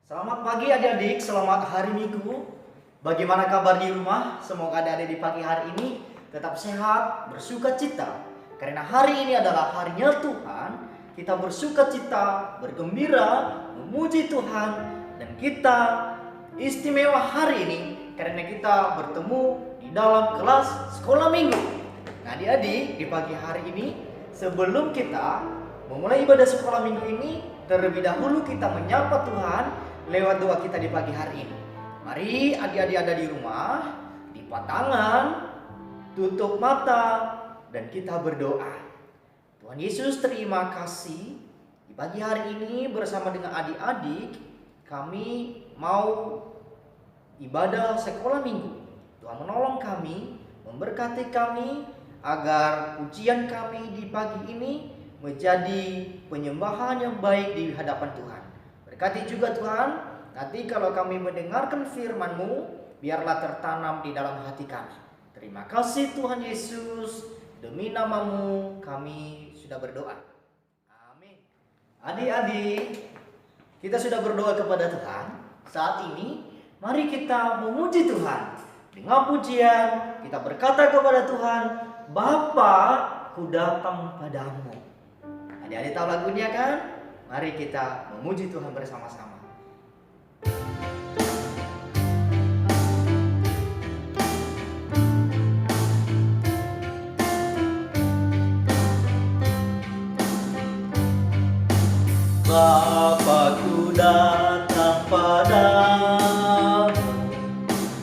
Selamat pagi adik-adik, selamat hari Minggu. Bagaimana kabar di rumah? Semoga adik-adik di pagi hari ini tetap sehat, bersuka cita. Karena hari ini adalah harinya Tuhan, kita bersuka cita, bergembira, memuji Tuhan. Dan kita istimewa hari ini karena kita bertemu di dalam kelas sekolah minggu. Nah adik-adik, di pagi hari ini sebelum kita memulai ibadah sekolah minggu ini, terlebih dahulu kita menyapa Tuhan lewat doa kita di pagi hari ini. Mari adik-adik ada di rumah, lipat tangan, tutup mata, dan kita berdoa. Tuhan Yesus, terima kasih. Di pagi hari ini bersama dengan adik-adik, kami mau ibadah sekolah minggu. Tuhan menolong kami, memberkati kami, agar ujian kami di pagi ini menjadi penyembahan yang baik di hadapan Tuhan. Berkati juga Tuhan, nanti kalau kami mendengarkan firman-Mu, biarlah tertanam di dalam hati kami. Terima kasih Tuhan Yesus, demi nama-Mu kami sudah berdoa. Amin. Adik-adik, kita sudah berdoa kepada Tuhan. Saat ini, mari kita memuji Tuhan. Dengan pujian, kita berkata kepada Tuhan, Bapa, ku datang padamu. Adik-adik tahu lagunya kan? Mari kita memuji Tuhan bersama-sama. Bapa-Ku datang padamu,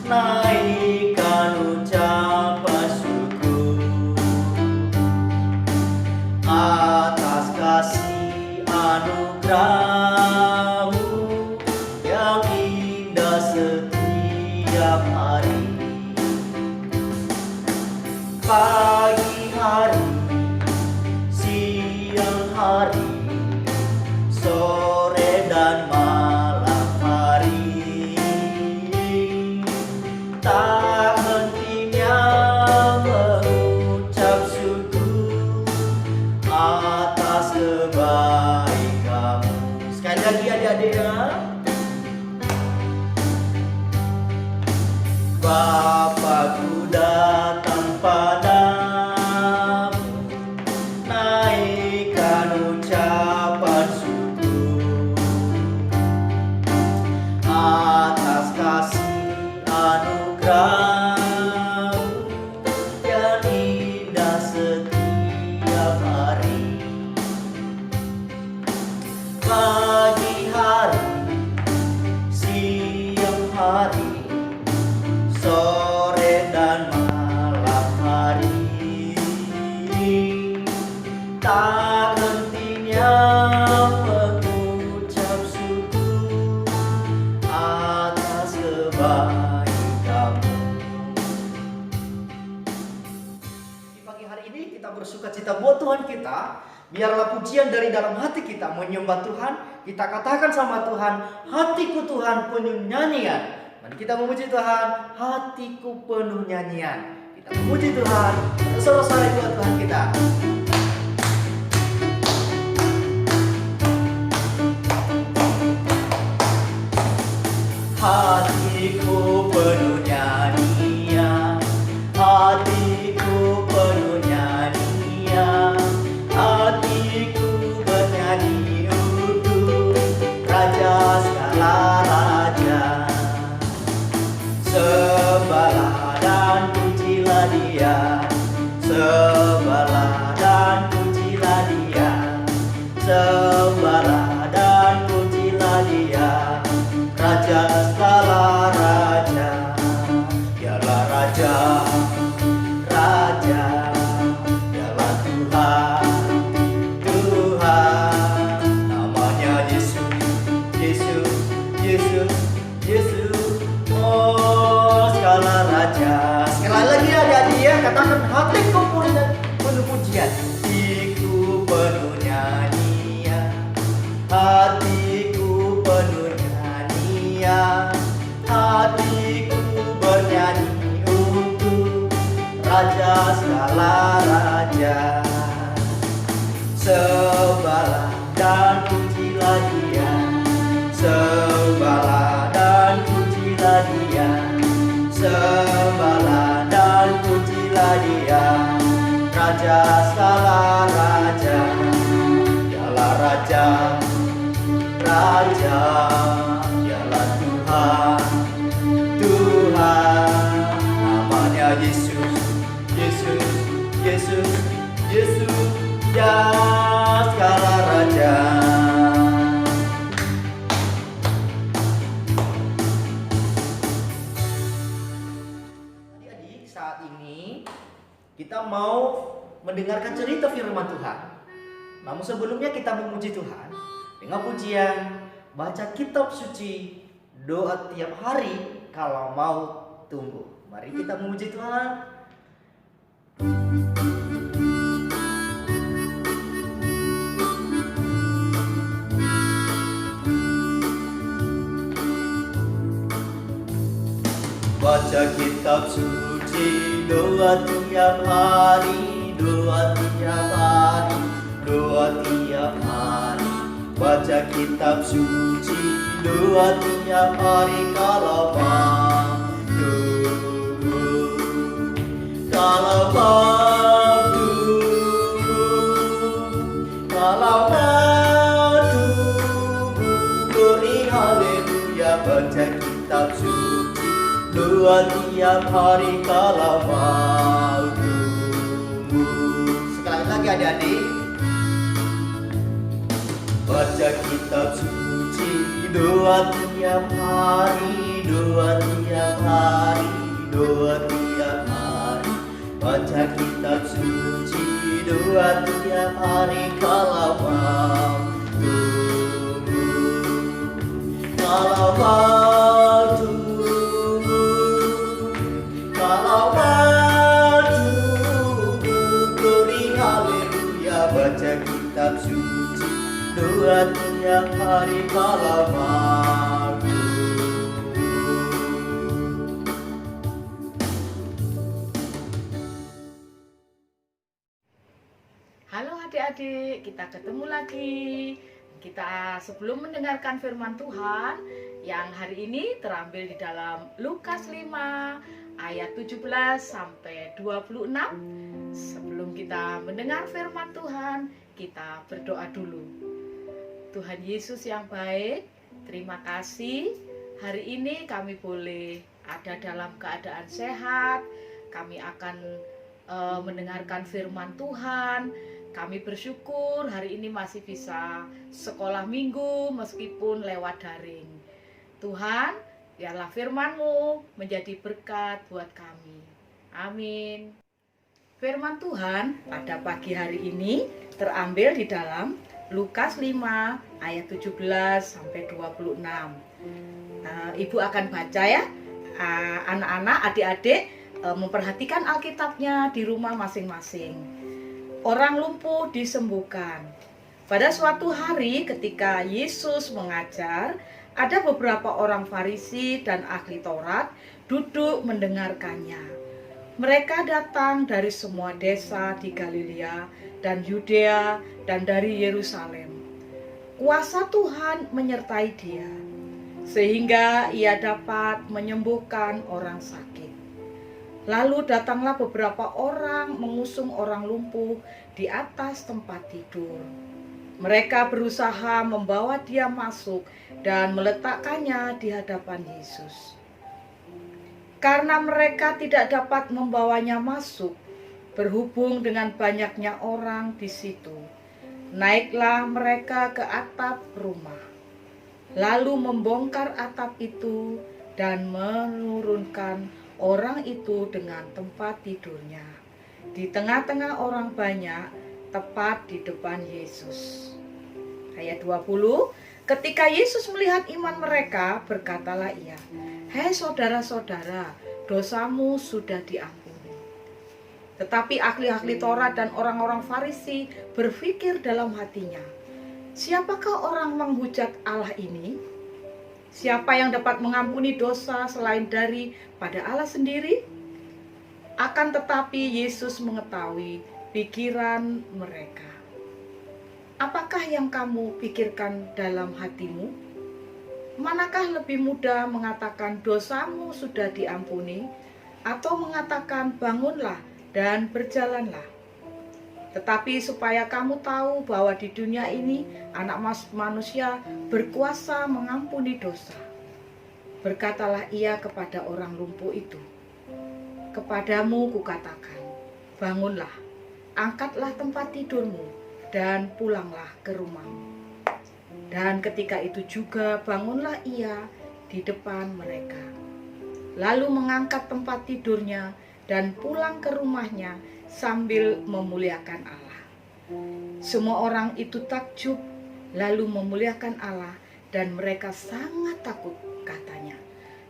naikkan ucapan syukur atas kasih anugerah-Mu yang indah setiap hari. Pagi hari, siang hari, sore dan malam hari, tak hentinya mengucap syukur atas kebaikan-Mu. Sekali lagi adik-adik ya. Bapa-Ku datang padamu, naikkan ucapan syukur atas kasih anugerah-Mu yang indah setiap hari. Pagi hari, siang hari, sore dan malam hari, tak hentinya mengucap syukur atas kebaikan-Mu. Di pagi hari ini kita bersuka cita buat Tuhan kita. Biarlah pujian dari dalam hati kita menyembah Tuhan. Kita katakan sama Tuhan, hatiku Tuhan penuh nyanyian. Mari kita memuji Tuhan, hatiku penuh nyanyian. Kita memuji Tuhan, selesai buat Tuhan kita. Hatiku penuh nyanyian, hatiku penuh nyanyian, hatiku bernyanyi untuk Raja segala raja. Sembahlah dan pujilah Dia, sembahlah dan pujilah Dia, sembahlah dan pujilah Dia, Raja segala raja. Dialah Raja, Raja, dialah Tuhan, Tuhan. Namanya Yesus, Yesus, Yesus, Yesus. Oh segala raja. Sekali lagi adik-adik ya, katakan hatiku penuh pujian, hatiku penuh nyanyian, hatiku penuh nyanyian, hatiku bernyanyi untuk Raja segala raja. Sembahlah dan pujilah Dia, sembahlah segala raja, dialah raja, raja, dialah Tuhan, Tuhan, namanya Yesus, Yesus, Yesus, Yesus, ya segala raja. Adik-adik, saat ini kita mau mendengarkan cerita firman Tuhan. Namun sebelumnya kita memuji Tuhan dengan pujian, baca kitab suci, doa tiap hari kalau mau tumbuh. Mari kita memuji Tuhan. Baca kitab suci, doa tiap hari, doa tiap hari, doa tiap hari. Baca kitab suci, doa tiap hari kalau mau tumbuh, kalau mau tumbuh, kalau mau tumbuh. Glory haleluya, baca kitab suci, doa tiap hari kalau mau tumbuh. Sekali lagi adik-adik, baca kitab suci, doa tiap hari, doa tiap hari, doa tiap hari. Baca kitab suci, doa tiap hari kalau mau tumbuh, kalau mau tumbuh, kalau mau tumbuh. Glory haleluya, baca kitab suci, doa tiap hari kalau mau tumbuh. Halo adik-adik, kita ketemu lagi. Kita sebelum mendengarkan firman Tuhan yang hari ini terambil di dalam Lukas 5 ayat 17 sampai 26. Sebelum kita mendengar firman Tuhan, kita berdoa dulu. Tuhan Yesus yang baik, terima kasih hari ini kami boleh ada dalam keadaan sehat. Kami akan mendengarkan firman Tuhan. Kami bersyukur hari ini masih bisa sekolah minggu meskipun lewat daring. Tuhan, biarlah firman-Mu menjadi berkat buat kami. Amin. Firman Tuhan pada pagi hari ini terambil di dalam Lukas 5 ayat 17 sampai 26. Ibu akan baca ya. Anak-anak, adik-adik memperhatikan Alkitabnya di rumah masing-masing. Orang lumpuh disembuhkan. Pada suatu hari ketika Yesus mengajar, ada beberapa orang Farisi dan ahli Taurat duduk mendengarkannya. Mereka datang dari semua desa di Galilea dan Yudea dan dari Yerusalem. Kuasa Tuhan menyertai dia, sehingga ia dapat menyembuhkan orang sakit. Lalu datanglah beberapa orang mengusung orang lumpuh di atas tempat tidur. Mereka berusaha membawa dia masuk dan meletakkannya di hadapan Yesus. Karena mereka tidak dapat membawanya masuk, berhubung dengan banyaknya orang di situ, naiklah mereka ke atap rumah, lalu membongkar atap itu dan menurunkan orang itu dengan tempat tidurnya di tengah-tengah orang banyak, tepat di depan Yesus. Ayat 20, ketika Yesus melihat iman mereka, berkatalah ia, "Hai saudara-saudara, dosamu sudah diampuni." Tetapi ahli-ahli Taurat dan orang-orang Farisi berpikir dalam hatinya, "Siapakah orang menghujat Allah ini? Siapa yang dapat mengampuni dosa selain daripada Allah sendiri?" Akan tetapi Yesus mengetahui pikiran mereka. "Apakah yang kamu pikirkan dalam hatimu? Manakah lebih mudah mengatakan dosamu sudah diampuni, atau mengatakan bangunlah dan berjalanlah? tetapi supaya kamu tahu bahwa di dunia ini anak manusia berkuasa mengampuni dosa. Berkatalah ia kepada orang lumpuh itu, kepadamu kukatakan, bangunlah, angkatlah tempat tidurmu, dan pulanglah ke rumahmu. Dan ketika itu juga bangunlah ia di depan mereka, lalu mengangkat tempat tidurnya dan pulang ke rumahnya sambil memuliakan Allah. Semua orang itu takjub lalu memuliakan Allah, dan mereka sangat takut, katanya,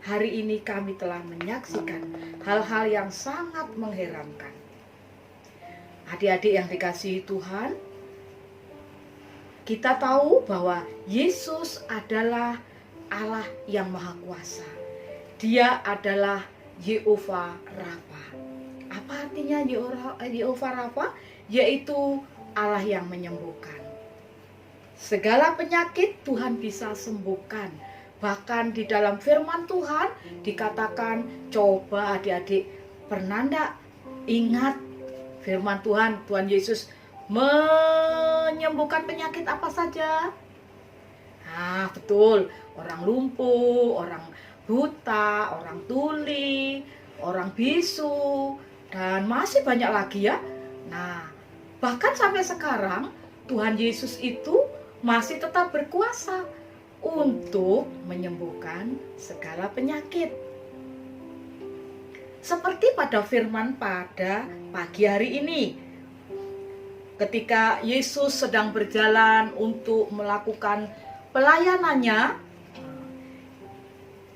hari ini kami telah menyaksikan hal-hal yang sangat mengherankan. Adik-adik yang dikasihi Tuhan, kita tahu bahwa Yesus adalah Allah yang Maha Kuasa. Dia adalah Yehova Rafa. Apa artinya Yehova Rafa? Yaitu Allah yang menyembuhkan. Segala penyakit Tuhan bisa sembuhkan. Bahkan di dalam firman Tuhan dikatakan, coba adik-adik, pernah enggak ingat firman Tuhan, Tuhan Yesus menyembuhkan penyakit apa saja? Nah, betul, orang lumpuh, orang buta, orang tuli, orang bisu, dan masih banyak lagi ya. Nah, bahkan sampai sekarang Tuhan Yesus itu masih tetap berkuasa untuk menyembuhkan segala penyakit. Seperti pada firman pada pagi hari ini, ketika Yesus sedang berjalan untuk melakukan pelayanannya,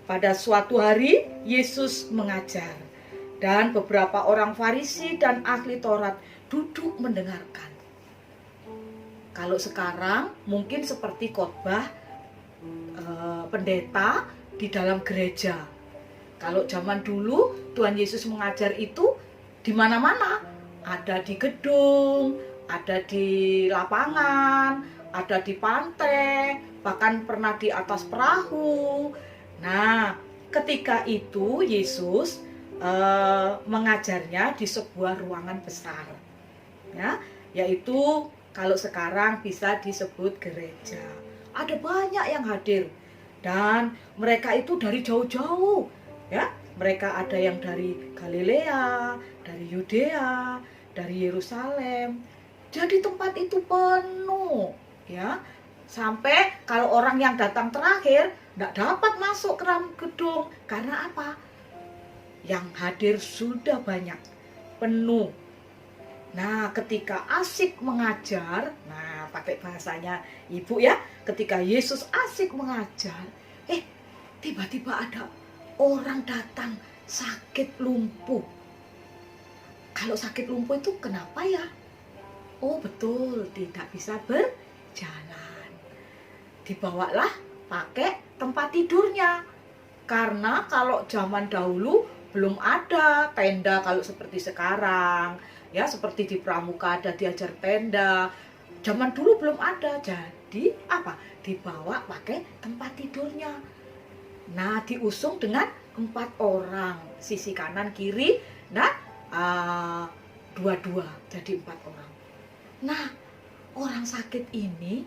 pada suatu hari Yesus mengajar, dan beberapa orang Farisi dan ahli Taurat duduk mendengarkan. Kalau sekarang mungkin seperti khotbah pendeta di dalam gereja. Kalau zaman dulu Tuhan Yesus mengajar itu di mana-mana, ada di gedung, ada di lapangan, ada di pantai, bahkan pernah di atas perahu. Nah, ketika itu Yesus mengajarnya di sebuah ruangan besar, ya, yaitu kalau sekarang bisa disebut gereja. Ada banyak yang hadir, dan mereka itu dari jauh-jauh, ya. Mereka ada yang dari Galilea, dari Yudea, dari Yerusalem. Jadi tempat itu penuh, ya. Sampai kalau orang yang datang terakhir tidak dapat masuk ke dalam gedung. Karena apa? Yang hadir sudah banyak, penuh. Nah, ketika asik mengajar, nah pakai bahasanya ibu ya, ketika Yesus asik mengajar, tiba-tiba ada orang datang sakit lumpuh. Kalau sakit lumpuh itu kenapa ya? Oh betul, tidak bisa berjalan. Dibawalah pakai tempat tidurnya. Karena kalau zaman dahulu belum ada tenda kalau seperti sekarang. Ya, seperti di pramuka ada diajar tenda. Zaman dulu belum ada. Jadi apa? Dibawa pakai tempat tidurnya. Nah, diusung dengan 4 orang, sisi kanan kiri, nah dua-dua, jadi 4 orang. Nah, orang sakit ini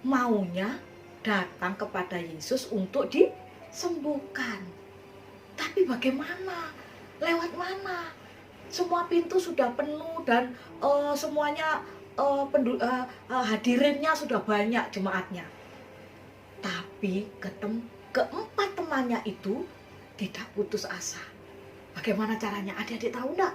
maunya datang kepada Yesus untuk disembuhkan. Tapi bagaimana? Lewat mana? Semua pintu sudah penuh dan semuanya hadirinnya sudah banyak, jemaatnya. Tapi keempat temannya itu tidak putus asa. Bagaimana caranya? Adik-adik tahu enggak?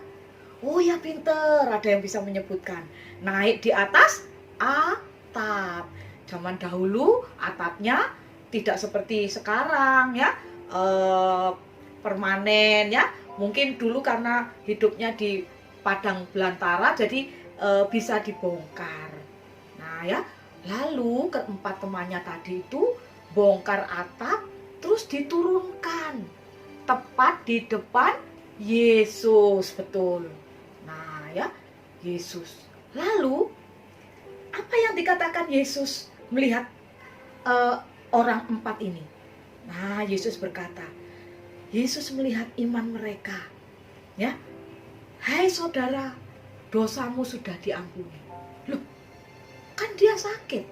Oh ya, pinter, ada yang bisa menyebutkan. Naik di atas atap. Zaman dahulu atapnya tidak seperti sekarang ya, permanen ya. Mungkin dulu karena hidupnya di padang belantara jadi bisa dibongkar. Nah ya, lalu keempat temannya tadi itu bongkar atap terus diturunkan tepat di depan Yesus, betul. Nah ya, Yesus. Lalu apa yang dikatakan Yesus melihat orang 4 ini? Nah, Yesus berkata, Yesus melihat iman mereka. Ya. Hai saudara, dosamu sudah diampuni. Loh, kan dia sakit,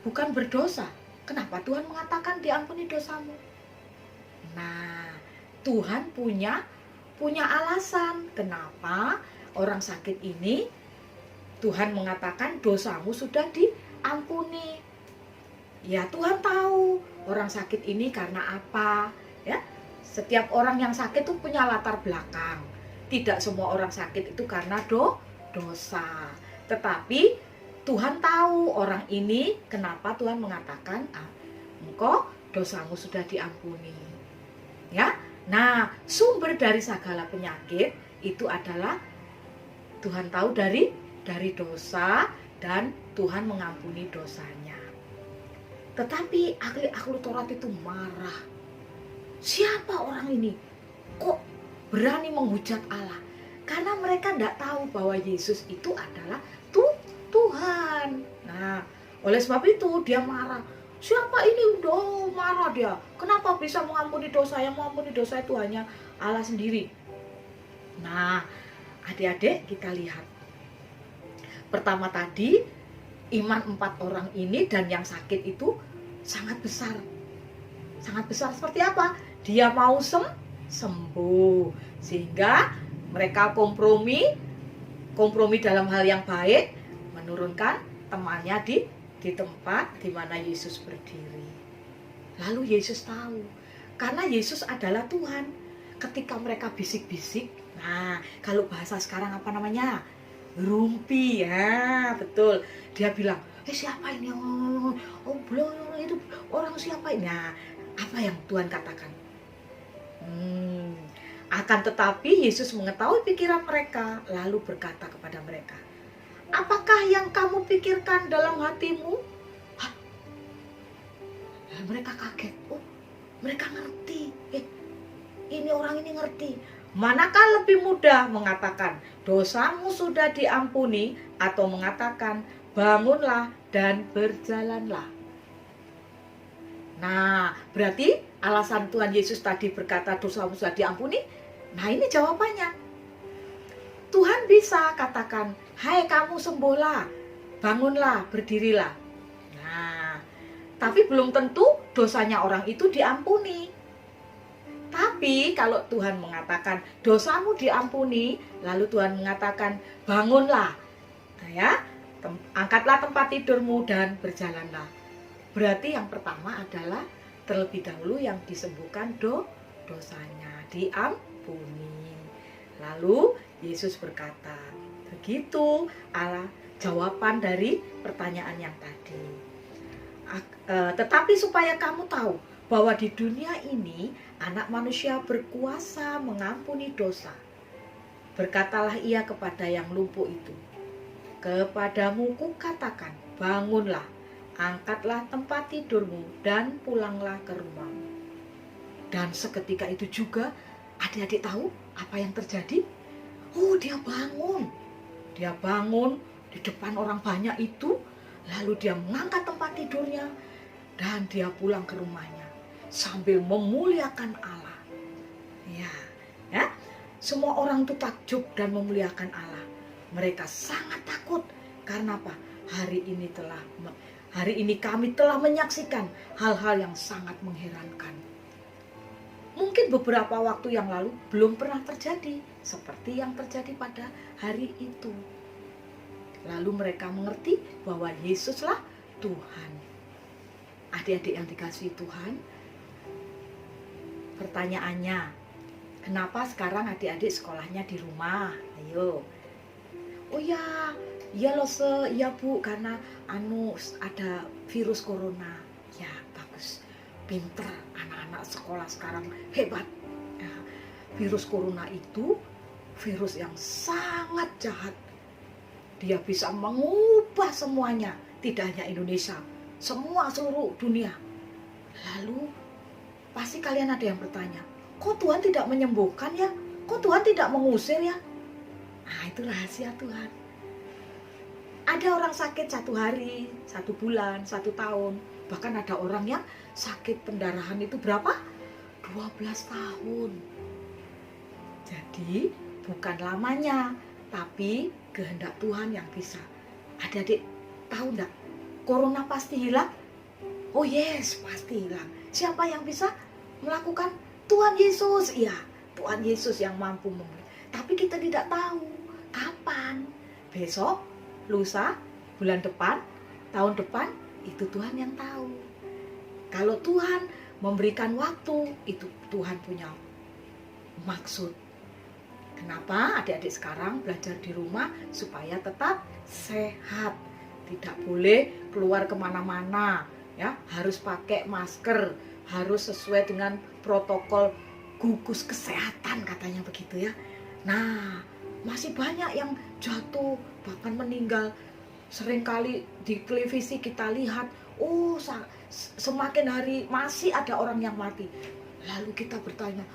bukan berdosa. Kenapa Tuhan mengatakan diampuni dosamu? Nah, Tuhan punya alasan kenapa orang sakit ini Tuhan mengatakan dosamu sudah diampuni. Ya, Tuhan tahu orang sakit ini karena apa, ya. Setiap orang yang sakit itu punya latar belakang. Tidak semua orang sakit itu karena dosa. Tetapi Tuhan tahu orang ini kenapa Tuhan mengatakan engkau dosamu sudah diampuni. Ya. Nah, sumber dari segala penyakit itu adalah Tuhan tahu dari dosa dan Tuhan mengampuni dosanya. Tetapi ahli Taurat itu marah. Siapa orang ini? Kok berani menghujat Allah? Karena mereka tidak tahu bahwa Yesus itu adalah Tuhan. Nah, oleh sebab itu dia marah. Siapa ini? Marah dia. Kenapa bisa mengampuni dosa? Yang mengampuni dosa itu hanya Allah sendiri. Nah, adik-adik kita lihat. Pertama tadi, iman 4 orang ini dan yang sakit itu sangat besar. Sangat besar seperti apa? Dia mau sembuh. Sehingga mereka kompromi dalam hal yang baik, menurunkan temannya di tempat di mana Yesus berdiri. Lalu Yesus tahu, karena Yesus adalah Tuhan. Ketika mereka bisik-bisik, nah kalau bahasa sekarang apa namanya? Rumpi, ya betul. Dia bilang, siapa ini? Belum itu orang siapa ini? Nah, apa yang Tuhan katakan? Akan tetapi Yesus mengetahui pikiran mereka, lalu berkata kepada mereka, apakah yang kamu pikirkan dalam hatimu? Mereka kaget. Oh, mereka ngerti. Ini orang ini ngerti. Manakah lebih mudah mengatakan dosamu sudah diampuni atau mengatakan bangunlah dan berjalanlah? Nah, berarti alasan Tuhan Yesus tadi berkata dosamu sudah diampuni. Nah, ini jawabannya. Tuhan bisa katakan, hai kamu sembuhlah, bangunlah, berdirilah. Nah, tapi belum tentu dosanya orang itu diampuni. Tapi kalau Tuhan mengatakan dosamu diampuni, lalu Tuhan mengatakan bangunlah, nah, ya, angkatlah tempat tidurmu dan berjalanlah. Berarti yang pertama adalah terlebih dahulu yang disembuhkan dosanya diampuni. Lalu Yesus berkata, begitu jawaban dari pertanyaan yang tadi. Tetapi supaya kamu tahu bahwa di dunia ini Anak Manusia berkuasa mengampuni dosa. Berkatalah ia kepada yang lumpuh itu, kepadamu kukatakan, bangunlah, angkatlah tempat tidurmu dan pulanglah ke rumahmu. Dan seketika itu juga adik-adik tahu apa yang terjadi? Oh, dia bangun. Dia bangun di depan orang banyak itu, lalu dia mengangkat tempat tidurnya dan dia pulang ke rumahnya sambil memuliakan Allah. Ya. Semua orang itu takjub dan memuliakan Allah. Mereka sangat takut karena apa? Hari ini kami telah menyaksikan hal-hal yang sangat mengherankan. Mungkin beberapa waktu yang lalu belum pernah terjadi seperti yang terjadi pada hari itu. Lalu mereka mengerti bahwa Yesuslah Tuhan. Adik-adik yang dikasihi Tuhan, pertanyaannya, kenapa sekarang adik-adik sekolahnya di rumah? Ayo. Oh ya loh ya Bu, karena ada virus corona. Ya, bagus. Pinter, anak-anak sekolah sekarang hebat. Ya, virus corona itu virus yang sangat jahat. Dia bisa mengubah semuanya, tidak hanya Indonesia, seluruh dunia. Lalu pasti kalian ada yang bertanya, kok Tuhan tidak menyembuhkan ya? Kok Tuhan tidak mengusir ya? Nah, itu rahasia Tuhan. Ada orang sakit 1 hari, 1 bulan, 1 tahun. Bahkan ada orang yang sakit pendarahan itu berapa? 12 tahun. Jadi bukan lamanya, tapi kehendak Tuhan yang bisa. Adik-adik tahu enggak? Corona pasti hilang? Oh yes, pasti hilang. Siapa yang bisa melakukan? Tuhan Yesus. Iya, Tuhan Yesus yang mampu memberi. Tapi kita tidak tahu kapan. Besok, lusa, bulan depan, tahun depan, itu Tuhan yang tahu. Kalau Tuhan memberikan waktu, itu Tuhan punya maksud. Kenapa adik-adik sekarang belajar di rumah supaya tetap sehat, tidak boleh keluar kemana-mana, ya harus pakai masker, harus sesuai dengan protokol gugus kesehatan katanya begitu ya. Nah, masih banyak yang jatuh bahkan meninggal. Seringkali di televisi kita lihat, semakin hari masih ada orang yang mati. Lalu kita bertanya,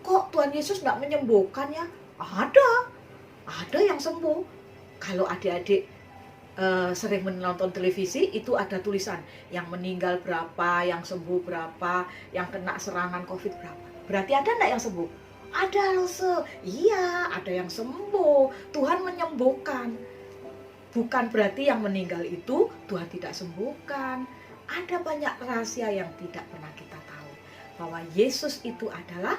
kok Tuhan Yesus tidak menyembuhkan ya? Ada yang sembuh. Kalau adik-adik sering menonton televisi, itu ada tulisan yang meninggal berapa, yang sembuh berapa, yang kena serangan COVID berapa. Berarti ada enggak yang sembuh? Ada, iya, ada yang sembuh. Tuhan menyembuhkan. Bukan berarti yang meninggal itu Tuhan tidak sembuhkan. Ada banyak rahasia yang tidak pernah kita tahu. Bahwa Yesus itu adalah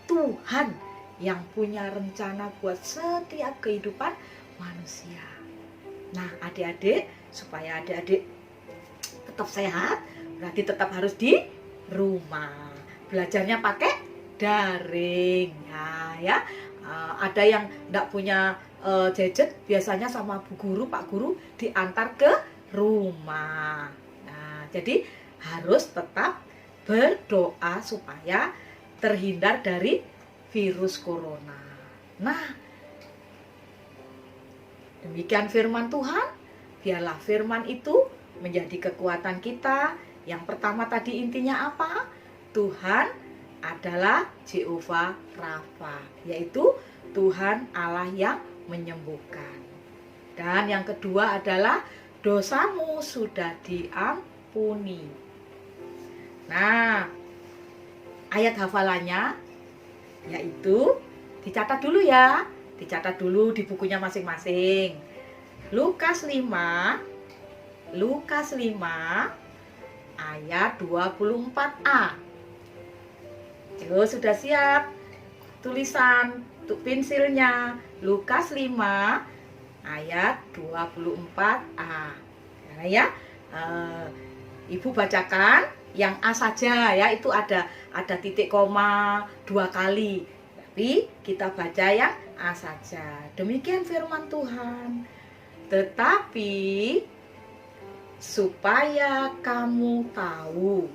Tuhan yang punya rencana buat setiap kehidupan manusia. Nah, adik-adik, supaya adik-adik tetap sehat, berarti tetap harus di rumah. Belajarnya pakai daring ya. Ada yang tidak punya gadget, biasanya sama Bu Guru, Pak Guru diantar ke rumah. Nah, jadi harus tetap berdoa supaya terhindar dari virus corona. Nah, demikian firman Tuhan. Biarlah firman itu menjadi kekuatan kita. Yang pertama tadi intinya apa? Tuhan adalah Jehovah Rafa, yaitu Tuhan Allah yang menyembuhkan. Dan yang kedua adalah dosamu sudah diampuni. Nah, ayat hafalannya yaitu dicatat dulu ya. Dicatat dulu di bukunya masing-masing. Lukas 5 ayat 24a. Sudah siap tulisan untuk pensilnya. Lukas 5 ayat 24a. Nah, ya, Ibu bacakan yang A saja ya, itu ada titik koma 2 kali. Tapi kita baca yang A saja. Demikian firman Tuhan. Tetapi supaya kamu tahu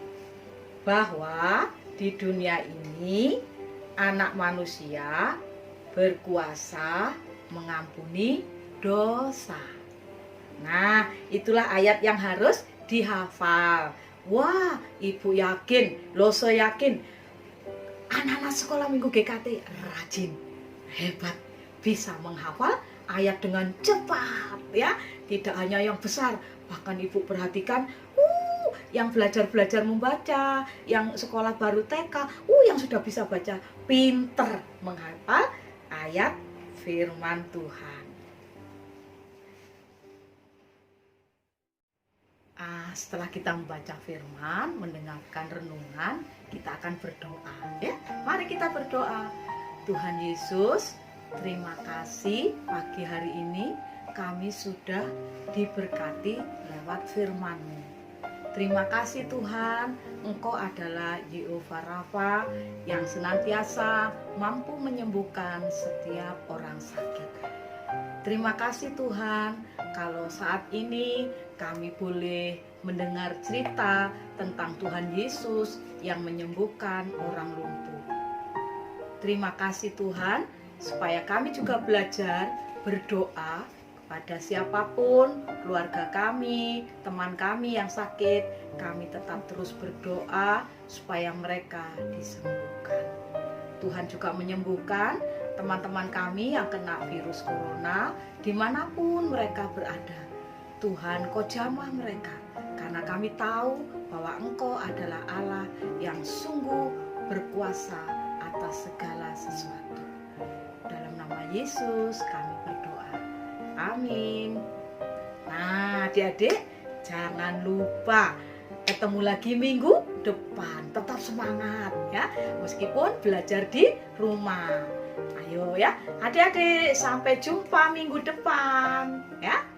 bahwa di dunia ini anak manusia berkuasa mengampuni dosa. Nah, itulah ayat yang harus dihafal. Wah, Ibu yakin, Loso yakin, anak-anak sekolah minggu GKT rajin, hebat, bisa menghafal ayat dengan cepat ya. Tidak hanya yang besar, bahkan Ibu perhatikan, yang belajar membaca, yang sekolah baru TK, yang sudah bisa baca, pinter menghafal ayat firman Tuhan. Setelah kita membaca firman, mendengarkan renungan, kita akan berdoa ya. Mari kita berdoa. Tuhan Yesus, terima kasih pagi hari ini kami sudah diberkati lewat firman-Mu. Terima kasih Tuhan, Engkau adalah Jehovah Rafa yang senantiasa mampu menyembuhkan setiap orang sakit. Terima kasih Tuhan, kalau saat ini kami boleh mendengar cerita tentang Tuhan Yesus yang menyembuhkan orang lumpuh. Terima kasih Tuhan, supaya kami juga belajar berdoa kepada siapapun, keluarga kami, teman kami yang sakit, kami tetap terus berdoa supaya mereka disembuhkan. Tuhan juga menyembuhkan teman-teman kami yang kena virus corona, dimanapun mereka berada. Tuhan, Kau jamah mereka, karena kami tahu bahwa Engkau adalah Allah yang sungguh berkuasa atas segala sesuatu. Dalam nama Yesus kami berdoa. Amin. Nah, adik-adik, jangan lupa ketemu lagi minggu depan. Tetap semangat ya, meskipun belajar di rumah. Ayo ya, adik-adik, sampai jumpa minggu depan ya.